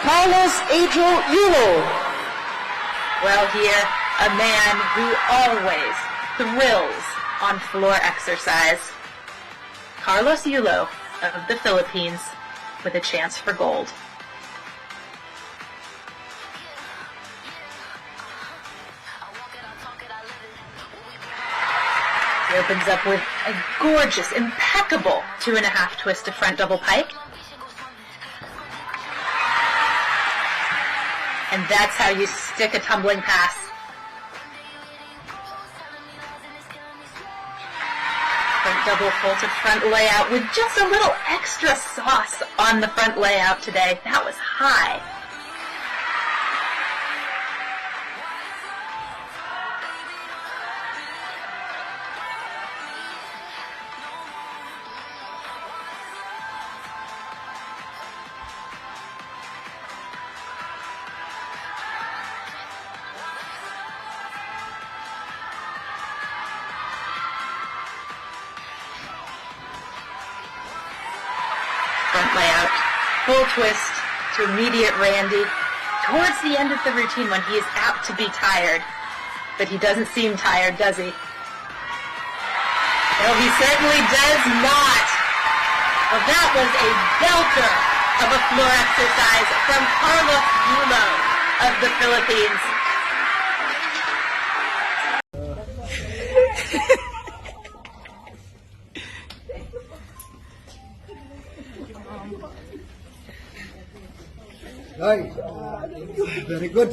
Carlos Angel Yulo. Well, here, a man who always thrills on floor exercise. Carlos Yulo of the Philippines with a chance for gold. He opens up with a gorgeous, impeccable 2.5 twist to front double pike. And that's how you stick a tumbling pass. Front double faulted front layout with just a little extra sauce on the front layout today. That was high. Front layout, full twist to immediate Randy towards the end of the routine when he is apt to be tired. But he doesn't seem tired, does he? No, he certainly does not. Well, that was a belter of a floor exercise from Carlos Yulo of the Philippines. Nice. Very good.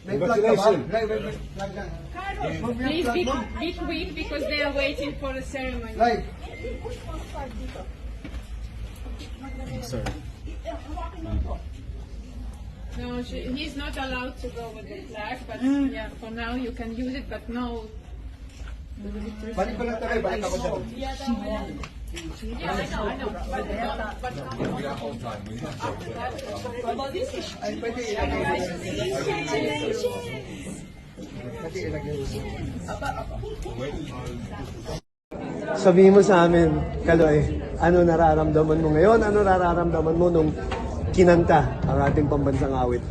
Congratulations. Please be quick because they are waiting for the ceremony. Right. No, he's not allowed to go with the flag, but yeah, for now you can use it, but no. Balik ko lang tayo, balik ako dyan. Yeah, I know. Ay, pwede ilagay. Pwede ilagay. Sabihin mo sa amin, Kaloy, ano nararamdaman mo ngayon? Ano nararamdaman mo nung kinanta ang ating pambansang awit?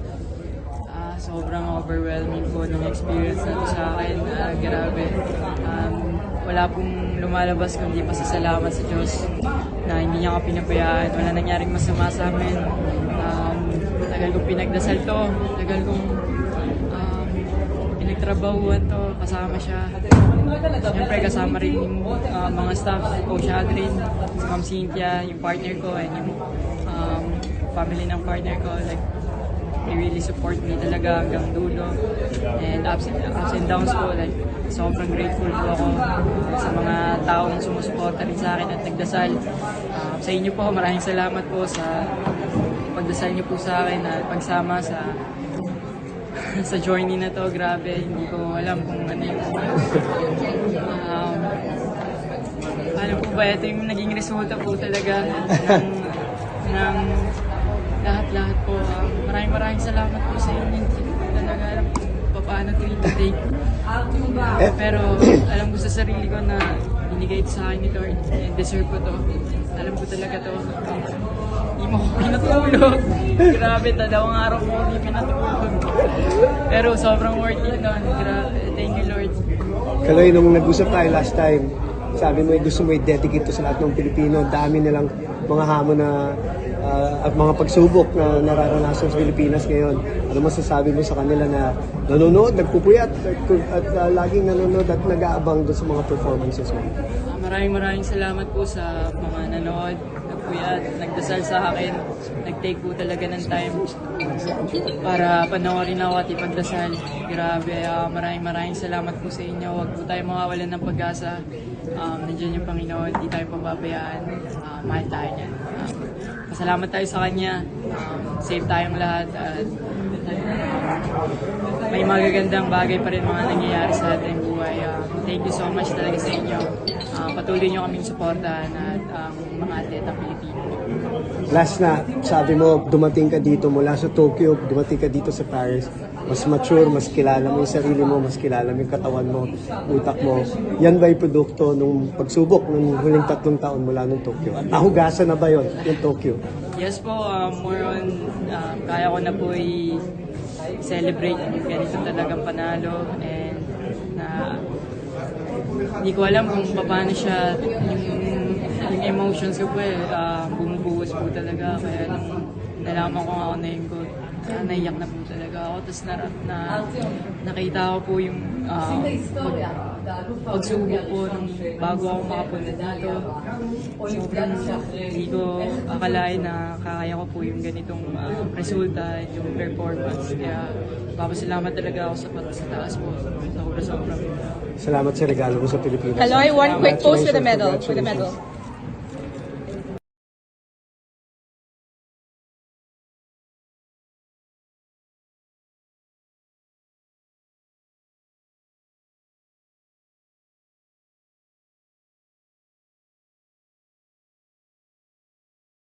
Sobrang overwhelming po ng experience na to sa akin. Grabe. Wala pong lumalabas kundi pasasalamat sa Diyos na hindi niya ako pinabayaan. Wala nangyaring masama sa amin. Tagal kong pinagdasal to. Tagal kong pinagtrabahuan to. Kasama siya. Siyempre kasama rin yung mga staff. Coach Adrian, si Ma'am Cynthia, yung partner ko, and yung family ng partner ko. Like, they really support me talaga hanggang dulo. And ups and downs ko, like, sobrang grateful po ako sa mga taong sumusuporta rin sa akin at nagdasal. Sa inyo po, maraming salamat po sa pagdasal niyo po sa akin at pagsama sa sa journey na to. Grabe, hindi ko alam kung ano yung paano po ba ito yung naging resulta po talaga ng lahat-lahat po. Maraming salamat po sa inyo. Hindi ko talaga alam kung paano ito i-take. Pero alam ko sa sarili ko na binigay ito sa akin ni Lord and deserve ko to. Alam ko talaga to. Hindi mo ko pinatulog. Grabe, 2 araw mo hindi pinatulog. Pero sobrang worth it nun. Grabe, thank you Lord. Kaloy, nung nag-usap tayo last time, sabi mo gusto mo i-dedicate to sa lahat ng Pilipino. Dami nilang mga hamon na at mga pagsubok na nararanasan sa Pilipinas ngayon. Ano masasabi mo sa kanila na nanonood, nagpupuyat at laging nanonood at nag-aabang doon sa mga performances mo? Maraming salamat po sa mga nanood, nagpuyat, nagdasal sa akin, nag-take po talaga ng time para panoorin ako at ipagdasal. Grabe, maraming salamat po sa inyo. Huwag po tayo mawawalan ng pag-asa. Nandiyan yung Panginoon, hindi tayo pababayaan. Mahal tayo niyan. Pasalamat tayo sa Kanya. Safe tayong lahat. At may magagandang bagay pa rin mga nangyayari sa ating buhay. Thank you so much talaga sa inyo. Patuloy nyo kaming suportahan at mga atletang Pilipino. Last na, sabi mo, dumating ka dito mula sa Tokyo, dumating ka dito sa Paris. Mas mature, mas kilala mo yung sarili mo, mas kilala mo yung katawan mo, utak mo. Yan ba yung produkto nung pagsubok nung huling 3 taon mula nung Tokyo? At nahugasan na ba yun, yung Tokyo? Yes po, more on, kaya ko na po i-celebrate yung ganito talagang panalo. And hindi ko alam kung paano siya, yung emotions ko po bumubuhos po talaga. Kaya nung nalaman ko nga ako na yung goal, naiyak na po talaga ako. Tapos nakita ko po yung pagsubok po nung bago ako makapunta dito. Sobrang hindi ko akalain na kakaya ko po yung ganitong resulta at yung performance. Kaya papasalamat talaga ako sa taas po. Sobra. Salamat sa regalo mo sa Pilipinas. Kaloy, one quick pose with the medal.